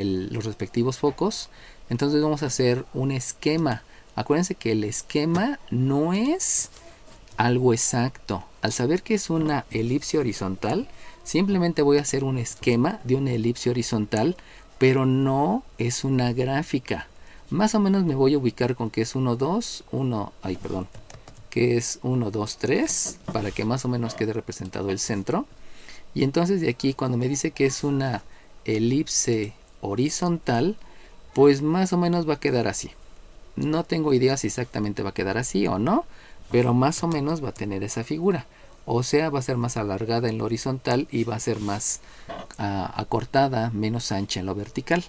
los respectivos focos. Entonces vamos a hacer un esquema. Acuérdense que el esquema no es algo exacto. Al saber que es una elipse horizontal, simplemente voy a hacer un esquema de una elipse horizontal, pero no es una gráfica. Más o menos me voy a ubicar con que es 1, 2, 1, ay, perdón, que es 1, 2, 3, para que más o menos quede representado el centro. Y entonces de aquí, cuando me dice que es una elipse horizontal, pues más o menos va a quedar así. No tengo idea si exactamente va a quedar así o no, pero más o menos va a tener esa figura. O sea, va a ser más alargada en lo horizontal y va a ser más acortada, menos ancha en lo vertical.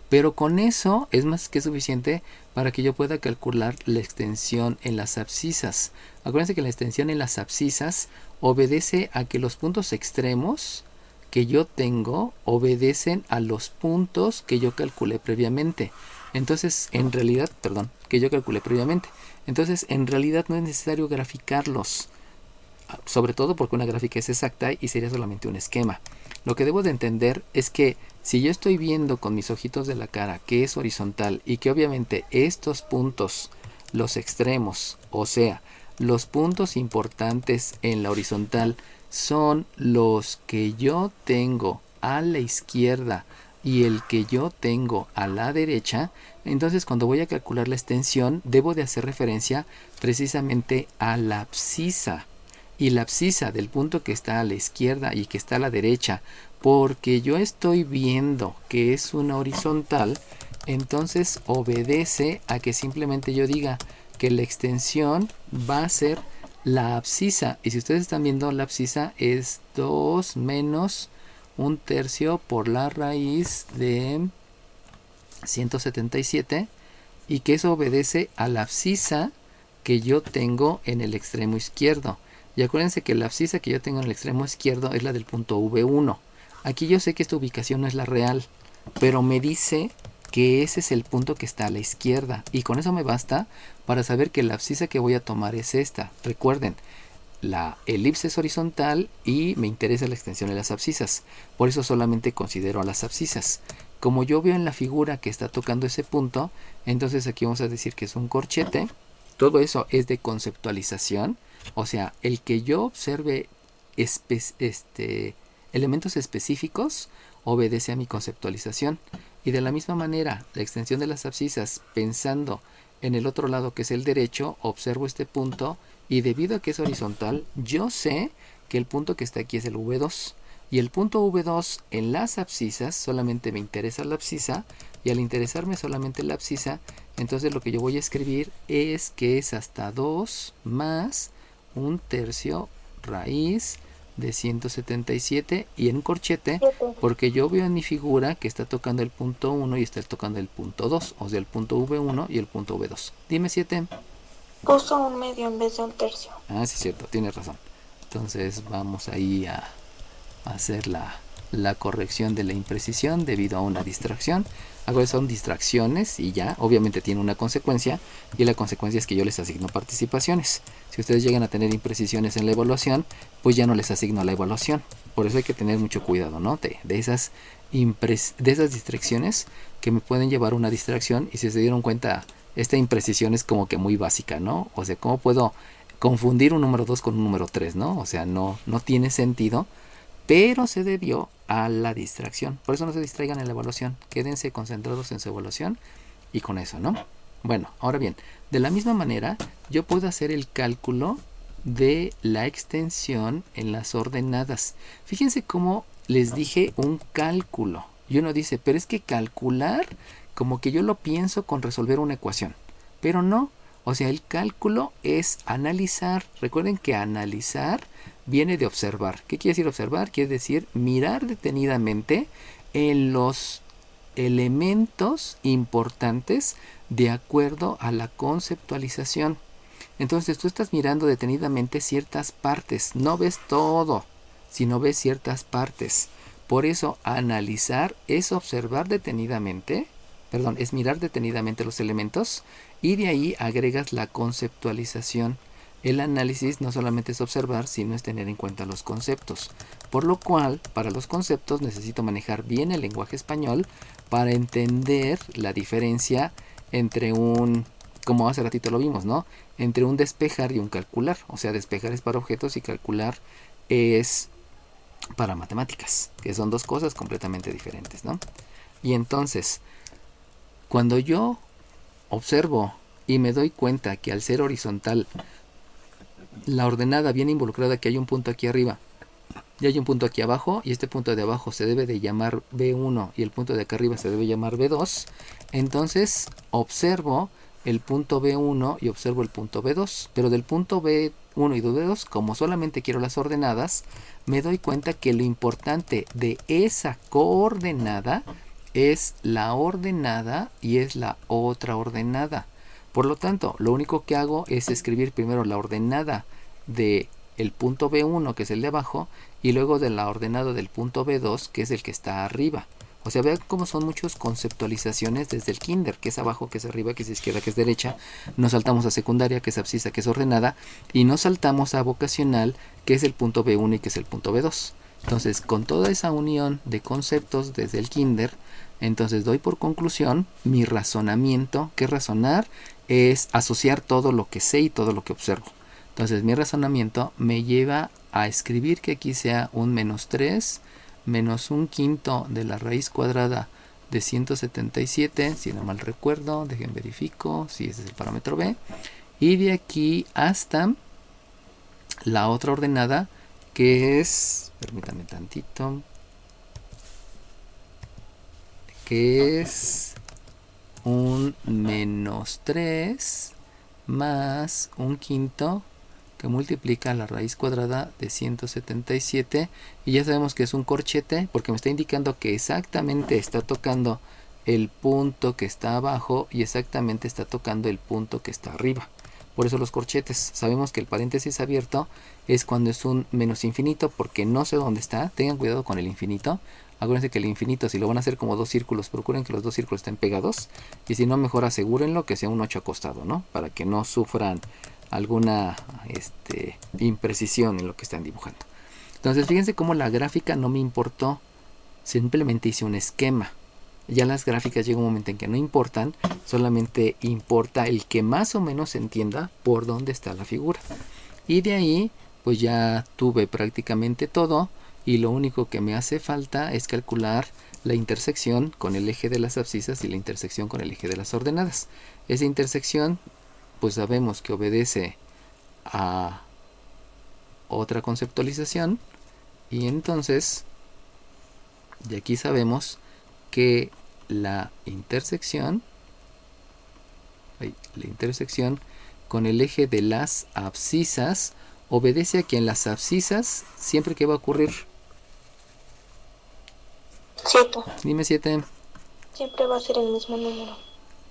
Pero con eso es más que suficiente para que yo pueda calcular la extensión en las abscisas. Acuérdense que la extensión en las abscisas obedece a que los puntos extremos que yo tengo obedecen a los puntos que yo calculé previamente. Entonces, en realidad, perdón, que yo calculé previamente. Entonces, en realidad no es necesario graficarlos, sobre todo porque una gráfica es exacta y sería solamente un esquema. Lo que debo de entender es que si yo estoy viendo con mis ojitos de la cara que es horizontal y que obviamente estos puntos, los extremos, o sea, los puntos importantes en la horizontal son los que yo tengo a la izquierda y el que yo tengo a la derecha, entonces cuando voy a calcular la extensión debo de hacer referencia precisamente a la abscisa. Y la abscisa del punto que está a la izquierda y que está a la derecha, porque yo estoy viendo que es una horizontal, entonces obedece a que simplemente yo diga que la extensión va a ser la abscisa. Y si ustedes están viendo, la abscisa es 2 menos 1/3 por la raíz de 177, y que eso obedece a la abscisa que yo tengo en el extremo izquierdo. Y acuérdense que la abscisa que yo tengo en el extremo izquierdo es la del punto V1. Aquí yo sé que esta ubicación no es la real, pero me dice que ese es el punto que está a la izquierda. Y con eso me basta para saber que la abscisa que voy a tomar es esta. Recuerden, la elipse es horizontal y me interesa la extensión de las abscisas. Por eso solamente considero a las abscisas. Como yo veo en la figura que está tocando ese punto, entonces aquí vamos a decir que es un corchete. Todo eso es de conceptualización. O sea, el que yo observe elementos específicos obedece a mi conceptualización. Y de la misma manera, la extensión de las abscisas, pensando en el otro lado que es el derecho, observo este punto y debido a que es horizontal, yo sé que el punto que está aquí es el V2. Y el punto V2 en las abscisas solamente me interesa la abscisa, y al interesarme solamente la abscisa, entonces lo que yo voy a escribir es que es hasta 2 más 1/3 raíz de 177 y en corchete, porque yo veo en mi figura que está tocando el punto 1 y está tocando el punto 2, o sea el punto V1 y el punto V2. Dime 7. Puso 1/2 en vez de 1/3. Ah, sí, cierto, tienes razón. Entonces vamos ahí a hacer la corrección de la imprecisión debido a una distracción. Ahora son distracciones y ya, obviamente tiene una consecuencia, y la consecuencia es que yo les asigno participaciones. Si ustedes llegan a tener imprecisiones en la evaluación, pues ya no les asigno la evaluación. Por eso hay que tener mucho cuidado, ¿no? De esas distracciones que me pueden llevar a una distracción. Y si se dieron cuenta, esta imprecisión es como que muy básica, ¿no? O sea, ¿cómo puedo confundir un número 2 con un número 3, ¿no? O sea, no tiene sentido, pero se debió a la distracción. Por eso no se distraigan en la evaluación, quédense concentrados en su evaluación y con eso, ¿no? Bueno, ahora bien, de la misma manera yo puedo hacer el cálculo de la extensión en las ordenadas. Fíjense cómo les dije un cálculo, y uno dice, pero es que calcular como que yo lo pienso con resolver una ecuación, pero no. O sea, el cálculo es analizar. Recuerden que analizar viene de observar. ¿Qué quiere decir observar? Quiere decir mirar detenidamente en los elementos importantes de acuerdo a la conceptualización. Entonces tú estás mirando detenidamente ciertas partes. No ves todo, sino ves ciertas partes. Por eso analizar es observar detenidamente, es mirar detenidamente los elementos, y de ahí agregas la conceptualización. El análisis no solamente es observar, sino es tener en cuenta los conceptos. Por lo cual, para los conceptos necesito manejar bien el lenguaje español para entender la diferencia entre como hace ratito lo vimos, ¿no? Entre un despejar y un calcular. O sea, despejar es para objetos y calcular es para matemáticas, que son dos cosas completamente diferentes, ¿no? Y entonces, cuando yo observo y me doy cuenta que al ser horizontal, la ordenada viene involucrada, que hay un punto aquí arriba y hay un punto aquí abajo, y este punto de abajo se debe de llamar B1 y el punto de acá arriba se debe llamar B2, entonces observo el punto B1 y observo el punto B2, pero del punto B1 y B2, como solamente quiero las ordenadas, me doy cuenta que lo importante de esa coordenada es la ordenada y es la otra ordenada. Por lo tanto, lo único que hago es escribir primero la ordenada de el punto B1, que es el de abajo, y luego de la ordenada del punto B2, que es el que está arriba. O sea, vean cómo son muchas conceptualizaciones desde el kinder, que es abajo, que es arriba, que es izquierda, que es derecha. Nos saltamos a secundaria, que es abscisa, que es ordenada, y nos saltamos a vocacional, que es el punto B1 y que es el punto B2. Entonces, con toda esa unión de conceptos desde el kinder, entonces doy por conclusión mi razonamiento, que razonar es asociar todo lo que sé y todo lo que observo. Entonces mi razonamiento me lleva a escribir que aquí sea un menos 3 menos un quinto de la raíz cuadrada de 177, si no mal recuerdo, dejen verifico si ese es el parámetro b, y de aquí hasta la otra ordenada, que es, permítanme tantito, que es un menos 3 más un quinto que multiplica la raíz cuadrada de 177, y ya sabemos que es un corchete porque me está indicando que exactamente está tocando el punto que está abajo y exactamente está tocando el punto que está arriba. Por eso los corchetes. Sabemos que el paréntesis abierto es cuando es un menos infinito, porque no sé dónde está. Tengan cuidado con el infinito. Acuérdense que el infinito, si lo van a hacer como dos círculos, procuren que los dos círculos estén pegados, y si no, mejor asegúrenlo que sea un 8 acostado, ¿no? Para que no sufran alguna imprecisión en lo que están dibujando. Entonces fíjense cómo la gráfica no me importó, simplemente hice un esquema. Ya las gráficas llega un momento en que no importan, solamente importa el que más o menos entienda por dónde está la figura. Y de ahí pues ya tuve prácticamente todo, y lo único que me hace falta es calcular la intersección con el eje de las abscisas y la intersección con el eje de las ordenadas. Esa intersección pues sabemos que obedece a otra conceptualización, y entonces de aquí sabemos que la intersección con el eje de las abscisas obedece a que en las abscisas siempre que va a ocurrir 7. Dime 7. Siempre va a ser el mismo número.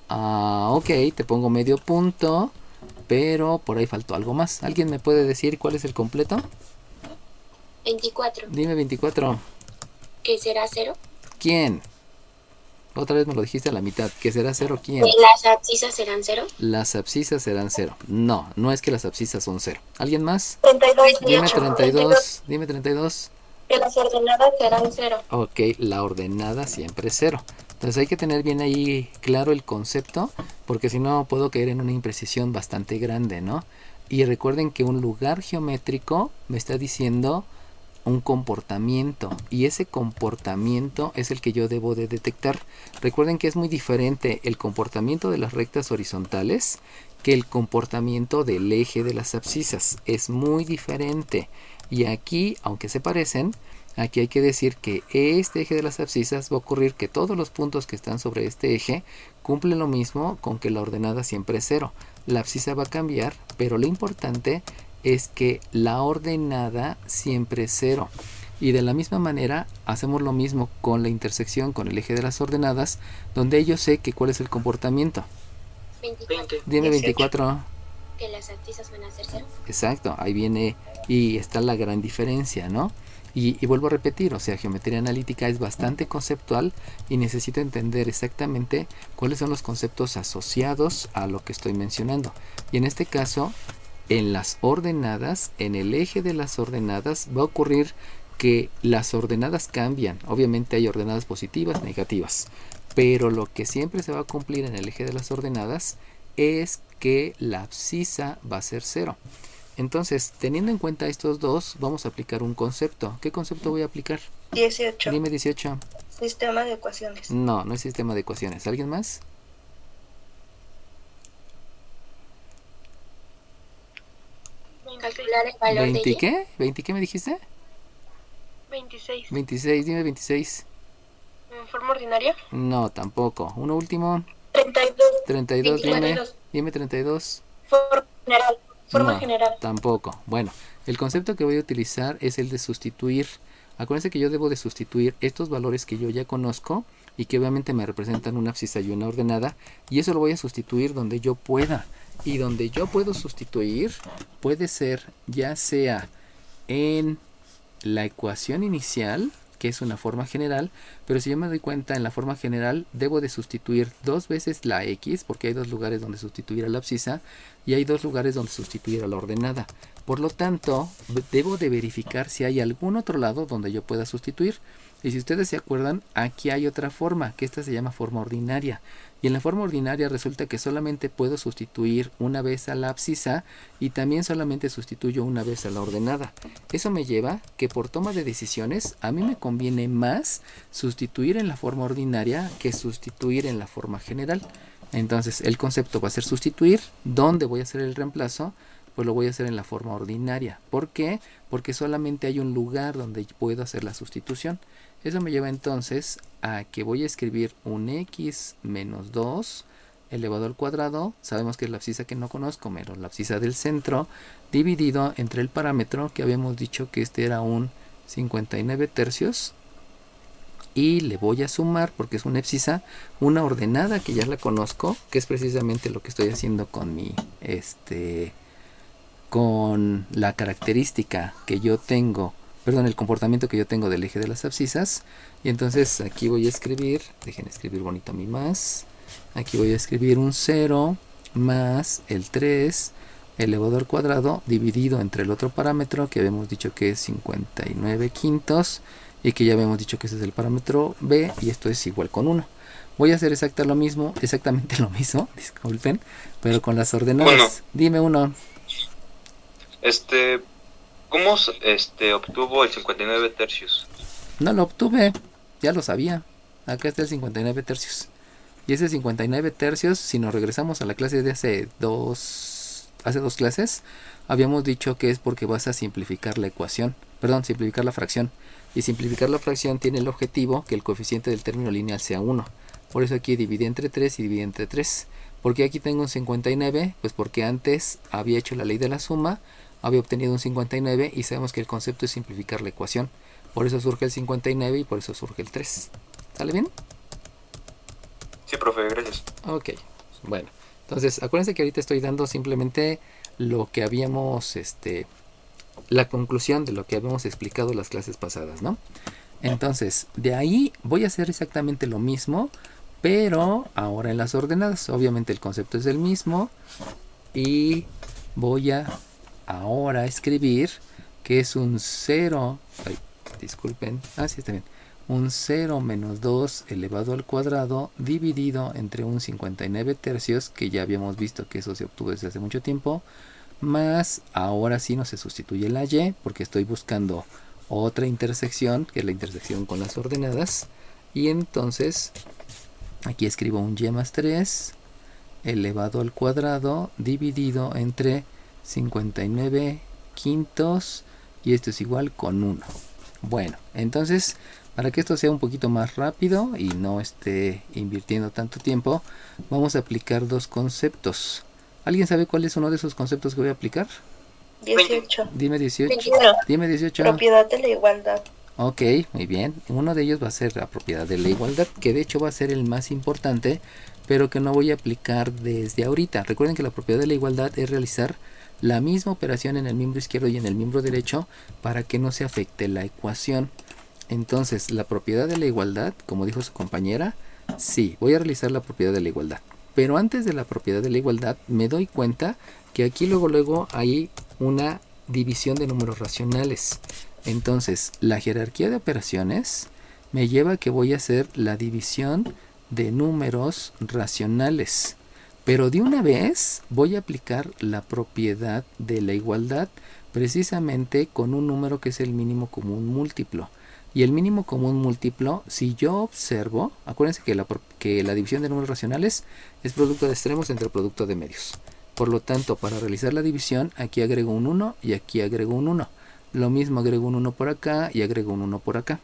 Ok, te pongo medio punto, pero por ahí faltó algo más. ¿Alguien me puede decir cuál es el completo? 24. Dime 24. ¿Qué será 0? ¿Quién? Otra vez me lo dijiste a la mitad. ¿Qué será 0? ¿Quién? ¿Las abscisas serán 0? Las abscisas serán 0. No, no es que las abscisas son 0. ¿Alguien más? 32. Dime 32. Dime 32. Que las ordenadas serán 0. Ok, la ordenada siempre es 0. Entonces hay que tener bien ahí claro el concepto, porque si no puedo caer en una imprecisión bastante grande, ¿no? Y recuerden que un lugar geométrico me está diciendo un comportamiento, y ese comportamiento es el que yo debo de detectar. Recuerden que es muy diferente el comportamiento de las rectas horizontales que el comportamiento del eje de las abscisas. Es muy diferente. Y aquí, aunque se parecen, aquí hay que decir que este eje de las abscisas va a ocurrir que todos los puntos que están sobre este eje cumplen lo mismo con que la ordenada siempre es 0. La abscisa va a cambiar, pero lo importante es que la ordenada siempre es 0. Y de la misma manera hacemos lo mismo con la intersección con el eje de las ordenadas, donde yo sé que cuál es el comportamiento. 24. Dime 24. ¿Que las abscisas van a ser 0? Exacto, ahí viene y está la gran diferencia, ¿no? Y vuelvo a repetir, o sea, geometría analítica es bastante conceptual y necesito entender exactamente cuáles son los conceptos asociados a lo que estoy mencionando. Y en este caso, en las ordenadas, en el eje de las ordenadas, va a ocurrir que las ordenadas cambian. Obviamente hay ordenadas positivas, negativas, pero lo que siempre se va a cumplir en el eje de las ordenadas es que la abscisa va a ser 0. Entonces, teniendo en cuenta estos dos, vamos a aplicar un concepto. ¿Qué concepto voy a aplicar? 18. Dime 18. Sistema de ecuaciones. No, no es sistema de ecuaciones. ¿Alguien más? Calcular el valor de ¿20 y. qué? ¿20 qué me dijiste? 26. 26, dime 26. ¿En forma ordinaria? No, tampoco. Uno último. 32. 32, 22. dime 32. Forma general. Forma No, general. tampoco. Bueno, el concepto que voy a utilizar es el de sustituir. Acuérdense que yo debo de sustituir estos valores que yo ya conozco y que obviamente me representan una abscisa y una ordenada, y eso lo voy a sustituir donde yo pueda. Y donde yo puedo sustituir puede ser ya sea en la ecuación inicial, que es una forma general, pero si yo me doy cuenta en la forma general debo de sustituir dos veces la x, porque hay dos lugares donde sustituir a la abscisa y hay dos lugares donde sustituir a la ordenada. Por lo tanto, debo de verificar si hay algún otro lado donde yo pueda sustituir. Y si ustedes se acuerdan, aquí hay otra forma, que esta se llama forma ordinaria. Y en la forma ordinaria resulta que solamente puedo sustituir una vez a la abscisa y también solamente sustituyo una vez a la ordenada. Eso me lleva que por toma de decisiones a mí me conviene más sustituir en la forma ordinaria que sustituir en la forma general. Entonces el concepto va a ser sustituir. ¿Dónde voy a hacer el reemplazo? Pues lo voy a hacer en la forma ordinaria. ¿Por qué? Porque solamente hay un lugar donde puedo hacer la sustitución. Eso me lleva entonces a que voy a escribir un x menos 2 elevado al cuadrado. Sabemos que es la abscisa que no conozco, pero la abscisa del centro, dividido entre el parámetro que habíamos dicho que este era un 59 tercios. Y le voy a sumar, porque es una abscisa, una ordenada que ya la conozco, que es precisamente lo que estoy haciendo con mi con la característica que yo tengo, perdón, el comportamiento que yo tengo del eje de las abscisas. Y entonces aquí voy a escribir, dejen escribir bonito mi más, aquí voy a escribir un 0 más el 3 elevado al cuadrado dividido entre el otro parámetro que habíamos dicho que es 59 quintos y que ya habíamos dicho que ese es el parámetro b, y esto es igual con 1. Voy a hacer exactamente lo mismo, disculpen, pero con las ordenadas. Uno. Dime uno. ¿Cómo obtuvo el 59 tercios? No lo obtuve, ya lo sabía. Acá está el 59 tercios. Y ese 59 tercios, si nos regresamos a la clase de hace dos clases, habíamos dicho que es porque vas a simplificar la ecuación, simplificar la fracción. Y simplificar la fracción tiene el objetivo que el coeficiente del término lineal sea 1. Por eso aquí dividí entre 3 y dividí entre 3. ¿Por qué aquí tengo un 59? Pues porque antes había hecho la ley de la suma, había obtenido un 59 y sabemos que el concepto es simplificar la ecuación. Por eso surge el 59 y por eso surge el 3. ¿Sale bien? Sí, profe, gracias. Ok, bueno. Entonces, acuérdense que ahorita estoy dando simplemente lo que habíamos, la conclusión de lo que habíamos explicado en las clases pasadas, ¿no? Entonces, de ahí voy a hacer exactamente lo mismo, pero ahora en las ordenadas. Obviamente el concepto es el mismo y voy a ahora escribir que es un 0, disculpen, sí está bien, un 0 menos 2 elevado al cuadrado dividido entre un 59 tercios, que ya habíamos visto que eso se obtuvo desde hace mucho tiempo, más ahora sí no se sustituye la y porque estoy buscando otra intersección, que es la intersección con las ordenadas, y entonces aquí escribo un y más 3 elevado al cuadrado dividido entre 59 quintos, y esto es igual con 1. Bueno, entonces para que esto sea un poquito más rápido y no esté invirtiendo tanto tiempo, vamos a aplicar dos conceptos. ¿Alguien sabe cuál es uno de esos conceptos que voy a aplicar? 18. Dime 18. 21. Dime 18. Propiedad de la igualdad. Ok, muy bien. Uno de ellos va a ser la propiedad de la igualdad, que de hecho va a ser el más importante, pero que no voy a aplicar desde ahorita. Recuerden que la propiedad de la igualdad es realizar la misma operación en el miembro izquierdo y en el miembro derecho para que no se afecte la ecuación. Entonces, la propiedad de la igualdad, como dijo su compañera, sí, voy a realizar la propiedad de la igualdad. Pero antes de la propiedad de la igualdad me doy cuenta que aquí luego hay una división de números racionales. Entonces la jerarquía de operaciones me lleva a que voy a hacer la división de números racionales. Pero de una vez voy a aplicar la propiedad de la igualdad precisamente con un número que es el mínimo común múltiplo. Y el mínimo común múltiplo, si yo observo, acuérdense que la división de números racionales es producto de extremos entre producto de medios. Por lo tanto, para realizar la división, aquí agrego un 1 y aquí agrego un 1. Lo mismo agrego un 1 por acá y agrego un 1 por acá.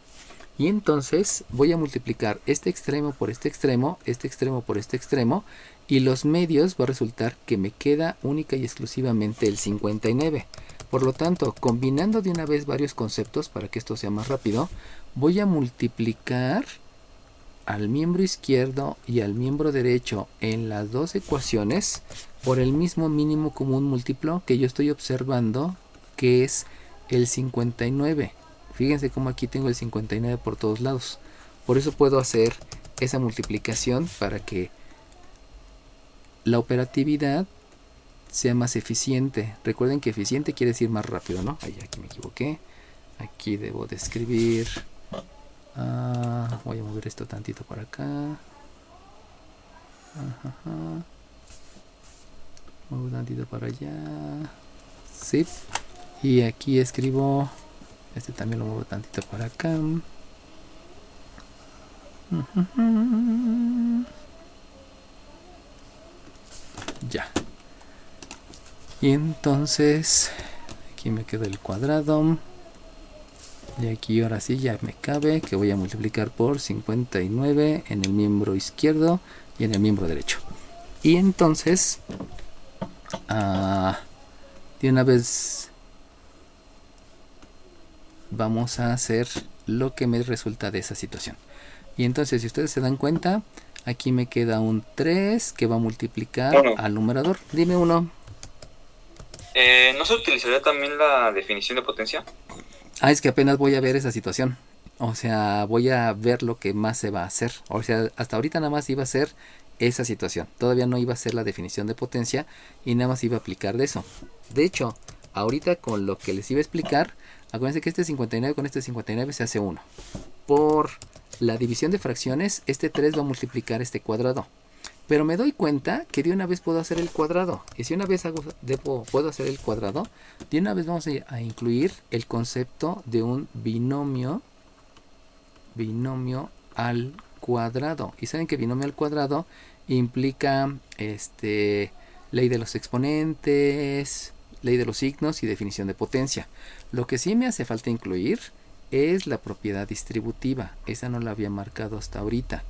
Y entonces voy a multiplicar este extremo por este extremo por este extremo. Y los medios va a resultar que me queda única y exclusivamente el 59. Por lo tanto, combinando de una vez varios conceptos para que esto sea más rápido, voy a multiplicar al miembro izquierdo y al miembro derecho en las dos ecuaciones por el mismo mínimo común múltiplo que yo estoy observando, que es el 59. Fíjense cómo aquí tengo el 59 por todos lados. Por eso puedo hacer esa multiplicación para que la operatividad sea más eficiente. Recuerden que eficiente quiere decir más rápido, ¿no? Ay, aquí me equivoqué. Aquí debo de escribir. Voy a mover esto tantito para acá. Muevo tantito para allá. Sí. Y aquí escribo. Este también lo muevo tantito para acá. Ya. Y entonces aquí me queda el cuadrado. Y aquí ahora sí ya me cabe que voy a multiplicar por 59 en el miembro izquierdo y en el miembro derecho. Y entonces de una vez vamos a hacer lo que me resulta de esa situación. Y entonces, si ustedes se dan cuenta, aquí me queda un 3 que va a multiplicar al numerador. Dime uno. ¿No se utilizaría también la definición de potencia? Es que apenas voy a ver esa situación. O sea, voy a ver lo que más se va a hacer. O sea, hasta ahorita nada más iba a ser esa situación. Todavía no iba a ser la definición de potencia y nada más iba a aplicar de eso. De hecho, ahorita con lo que les iba a explicar, acuérdense que este 59 con este 59 se hace 1. Por la división de fracciones, este 3 va a multiplicar este cuadrado. Pero me doy cuenta que de una vez puedo hacer el cuadrado. Y si una vez puedo hacer el cuadrado, de una vez vamos a incluir el concepto de un binomio al cuadrado. Y saben que binomio al cuadrado implica ley de los exponentes, ley de los signos y definición de potencia. Lo que sí me hace falta incluir es la propiedad distributiva. Esa no la había marcado hasta ahorita,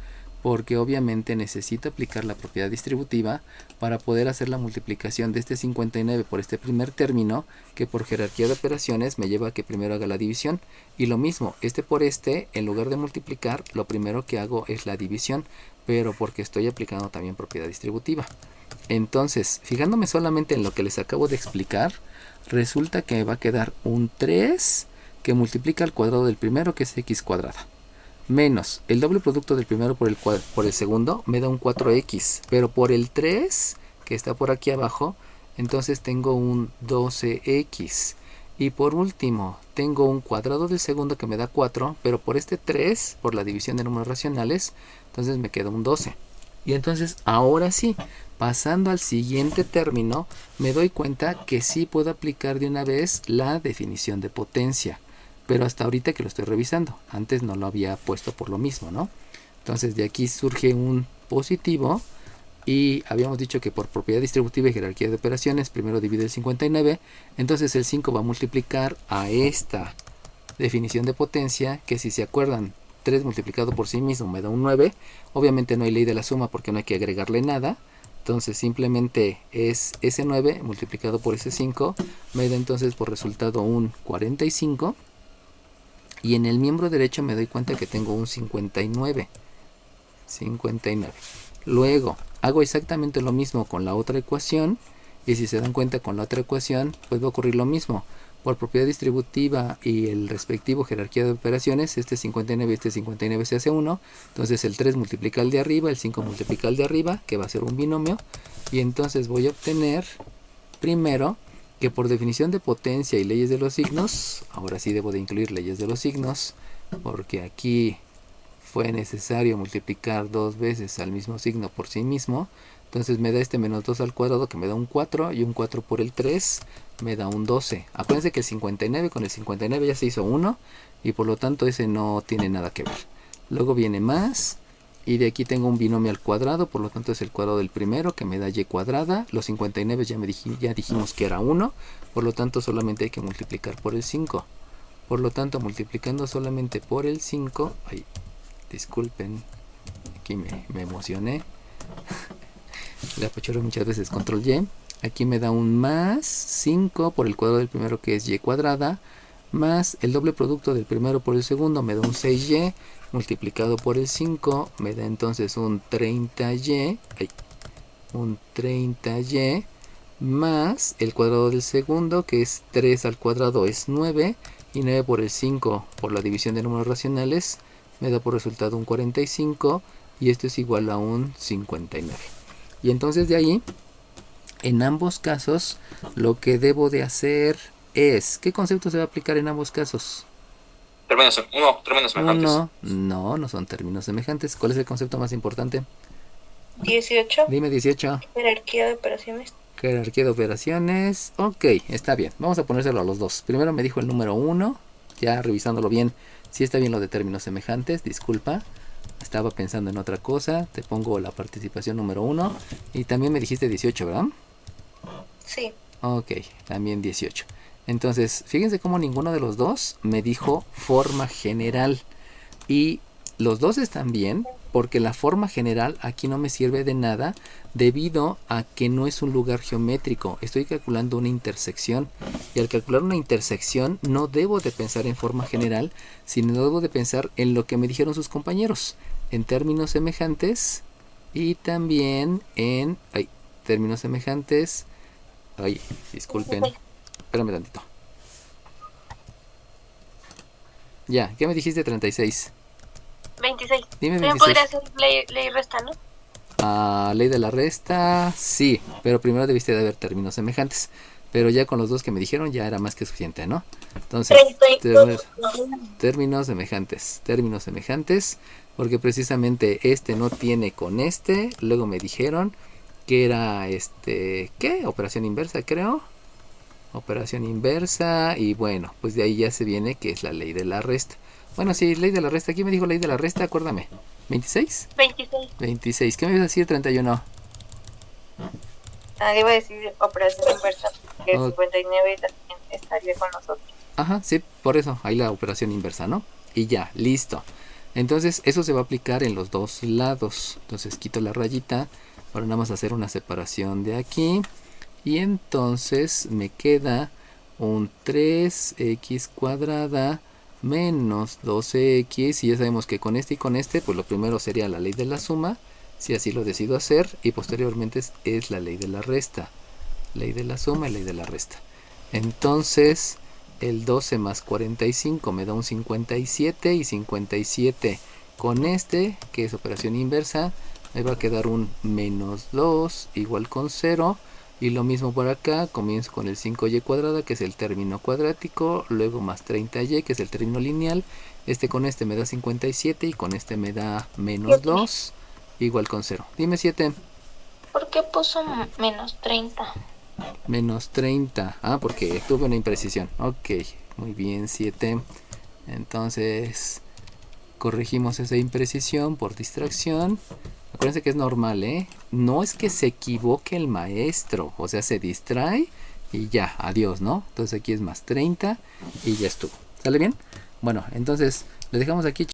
porque obviamente necesito aplicar la propiedad distributiva para poder hacer la multiplicación de este 59 por este primer término, que por jerarquía de operaciones me lleva a que primero haga la división. Y lo mismo, este por este, en lugar de multiplicar, lo primero que hago es la división, pero porque estoy aplicando también propiedad distributiva. Entonces, fijándome solamente en lo que les acabo de explicar, resulta que me va a quedar un 3 que multiplica al cuadrado del primero, que es x cuadrada, menos el doble producto del primero por el segundo, me da un 4x, pero por el 3 que está por aquí abajo, entonces tengo un 12x. Y por último, tengo un cuadrado del segundo que me da 4, pero por este 3, por la división de números racionales, entonces me queda un 12. Y entonces, ahora sí, pasando al siguiente término, me doy cuenta que sí puedo aplicar de una vez la definición de potencia. Pero hasta ahorita que lo estoy revisando, antes no lo había puesto por lo mismo, ¿no? Entonces de aquí surge un positivo y habíamos dicho que por propiedad distributiva y jerarquía de operaciones primero divide el 59, entonces el 5 va a multiplicar a esta definición de potencia, que si se acuerdan, 3 multiplicado por sí mismo me da un 9. Obviamente no hay ley de la suma porque no hay que agregarle nada, entonces simplemente es ese 9 multiplicado por ese 5, me da entonces por resultado un 45. Y en el miembro derecho me doy cuenta que tengo un 59. Luego hago exactamente lo mismo con la otra ecuación. Y si se dan cuenta, con la otra ecuación pues va a ocurrir lo mismo. por propiedad distributiva y el respectivo jerarquía de operaciones, este 59 y este 59 se hace 1. Entonces el 3 multiplica al de arriba, el 5 multiplica al de arriba, que va a ser un binomio. Y entonces voy a obtener primero que por definición de potencia y leyes de los signos, ahora sí debo de incluir leyes de los signos, porque aquí fue necesario multiplicar dos veces al mismo signo por sí mismo. Entonces me da este menos 2 al cuadrado, que me da un 4, y un 4 por el 3 me da un 12. Acuérdense que el 59 con el 59 ya se hizo 1, y por lo tanto ese no tiene nada que ver. Luego viene más, y de aquí tengo un binomio al cuadrado, por lo tanto es el cuadrado del primero, que me da y cuadrada. Los 59 ya dijimos que era 1, por lo tanto solamente hay que multiplicar por el 5. Por lo tanto, multiplicando solamente por el 5, ay, disculpen, aquí me emocioné. Le apachurro muchas veces, control Y. Aquí me da un más 5 por el cuadrado del primero, que es y cuadrada, más el doble producto del primero por el segundo, me da un 6y, multiplicado por el 5, me da entonces un 30y, un 30y, más el cuadrado del segundo, que es 3 al cuadrado, es 9, y 9 por el 5, por la división de números racionales, me da por resultado un 45, y esto es igual a un 59. Y entonces de ahí, en ambos casos, lo que debo de hacer es... ¿Qué concepto se va a aplicar en ambos casos? Términos semejantes. No son términos semejantes. ¿Cuál es el concepto más importante? 18. Dime 18. Jerarquía de operaciones. Jerarquía de operaciones. Ok, está bien. Vamos a ponérselo a los dos. Primero me dijo el número 1. Ya revisándolo bien. Sí está bien lo de términos semejantes. Disculpa. Estaba pensando en otra cosa. Te pongo la participación número 1. Y también me dijiste 18, ¿verdad? Sí. Ok, también 18. Entonces, fíjense cómo ninguno de los dos me dijo forma general. Y los dos están bien, porque la forma general aquí no me sirve de nada, debido a que no es un lugar geométrico. Estoy calculando una intersección, y al calcular una intersección no debo de pensar en forma general, sino debo de pensar en lo que me dijeron sus compañeros, en términos semejantes, y también en términos semejantes. Disculpen, espérame tantito. Ya, ¿qué me dijiste? 36. 26. Dime También 26. podría ser ley resta, ¿no? Ley de la resta, sí, pero primero debiste de haber términos semejantes. Pero ya con los dos que me dijeron ya era más que suficiente, ¿no? Entonces, términos semejantes, porque precisamente este no tiene con este. Luego me dijeron que era ¿qué? Operación inversa, creo. Operación inversa, y bueno, pues de ahí ya se viene que es la ley de la resta. Bueno, sí, ley de la resta. ¿Quién me dijo ley de la resta? Acuérdame. ¿26? 26. 26. ¿Qué me ibas a decir? 31. Iba a decir operación inversa, porque el 59 también estaría con nosotros. Ajá, sí, por eso. Ahí la operación inversa, ¿no? Y ya, listo. Entonces, eso se va a aplicar en los dos lados. Entonces, quito la rayita para nada más hacer una separación de aquí. Y entonces me queda un 3x cuadrada menos 12x. Y ya sabemos que con este y con este, pues lo primero sería la ley de la suma, si así lo decido hacer. Y posteriormente es la ley de la resta. Ley de la suma y ley de la resta. Entonces, el 12 más 45 me da un 57. Y 57 con este, que es operación inversa, me va a quedar un menos 2 igual con 0. Y lo mismo por acá, comienzo con el 5y cuadrada, que es el término cuadrático, luego más 30y, que es el término lineal. Con este me da 57 y con este me da menos 2, igual con 0. Dime 7. ¿Por qué puso menos 30? Menos 30. Porque tuve una imprecisión. Ok, muy bien, 7. Entonces, corregimos esa imprecisión por distracción. Acuérdense que es normal, ¿eh? No es que se equivoque el maestro, o sea, se distrae y ya, adiós, ¿no? Entonces aquí es más 30 y ya estuvo. ¿Sale bien? Bueno, entonces le dejamos aquí.